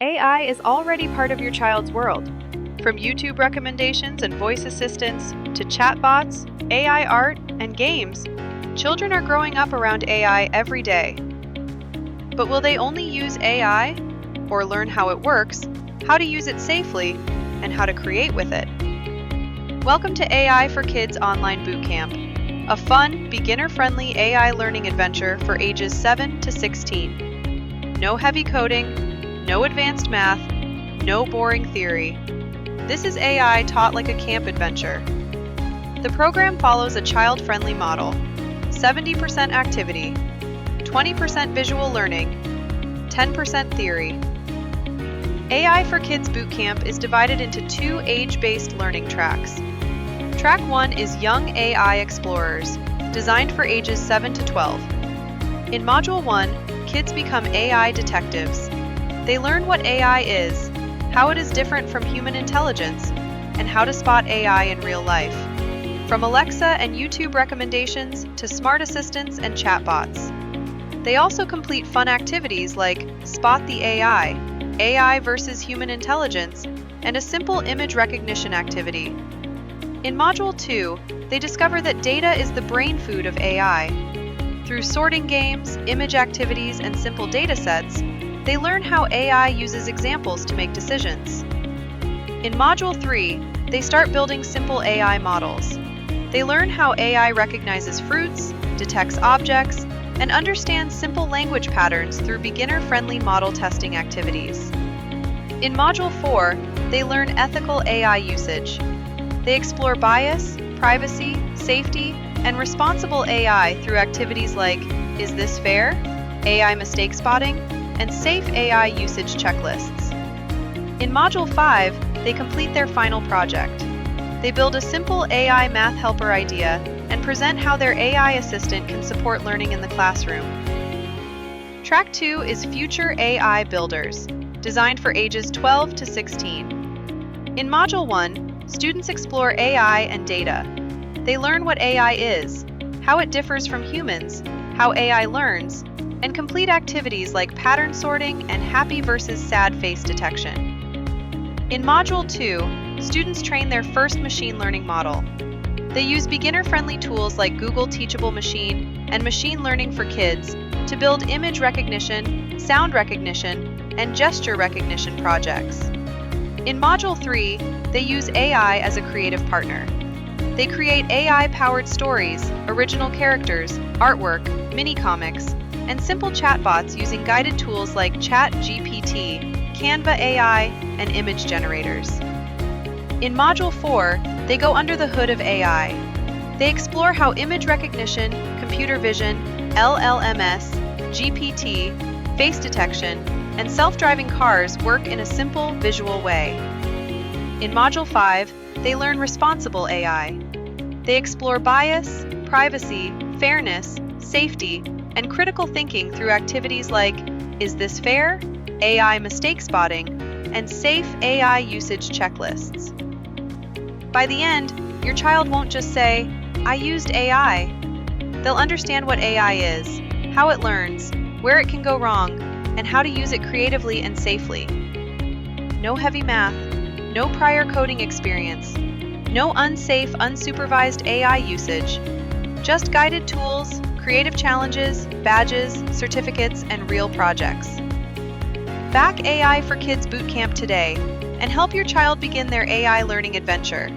AI is already part of your child's world. From YouTube recommendations and voice assistants to chatbots, AI art, and games, children are growing up around AI every day. But will they only use AI, or learn how it works, how to use it safely, and how to create with it? Welcome to AI for Kids Online Bootcamp, a fun, beginner-friendly AI learning adventure for ages 7 to 16. No heavy coding, no advanced math, no boring theory. This is AI taught like a camp adventure. The program follows a child-friendly model: 70% activity, 20% visual learning, 10% theory. AI for Kids Bootcamp is divided into two age-based learning tracks. Track 1 is Young AI Explorers, designed for ages 7 to 12. In Module 1, kids become AI detectives. They learn what AI is, how it is different from human intelligence, and how to spot AI in real life. From Alexa and YouTube recommendations to smart assistants and chatbots. They also complete fun activities like Spot the AI, AI versus human intelligence, and a simple image recognition activity. In Module 2, they discover that data is the brain food of AI. Through sorting games, image activities, and simple data sets, they learn how AI uses examples to make decisions. In Module 3, they start building simple AI models. They learn how AI recognizes fruits, detects objects, and understands simple language patterns through beginner-friendly model testing activities. In Module 4, they learn ethical AI usage. They explore bias, privacy, safety, and responsible AI through activities like Is This Fair?, AI mistake spotting, and safe AI usage checklists. In Module 5, they complete their final project. They build a simple AI math helper idea and present how their AI assistant can support learning in the classroom. Track 2 is Future AI Builders, designed for ages 12 to 16. In Module 1, students explore AI and data. They learn what AI is, how it differs from humans, how AI learns, and complete activities like pattern sorting and happy versus sad face detection. In Module 2, students train their first machine learning model. They use beginner-friendly tools like Google Teachable Machine and Machine Learning for Kids to build image recognition, sound recognition, and gesture recognition projects. In Module 3, they use AI as a creative partner. They create AI-powered stories, original characters, artwork, mini-comics, and simple chatbots using guided tools like ChatGPT, Canva AI, and image generators. In Module 4, they go under the hood of AI. They explore how image recognition, computer vision, LLMs, GPT, face detection, and self-driving cars work in a simple, visual way. In Module 5, they learn responsible AI. They explore bias, privacy, fairness, safety, and critical thinking through activities like Is This Fair?, AI mistake spotting, and safe AI usage checklists. By the end, your child won't just say, "I used AI." They'll understand what AI is, how it learns, where it can go wrong, and how to use it creatively and safely. No heavy math, no prior coding experience, no unsafe, unsupervised AI usage, just guided tools, creative challenges, badges, certificates, and real projects. Back AI for Kids Bootcamp today and help your child begin their AI learning adventure.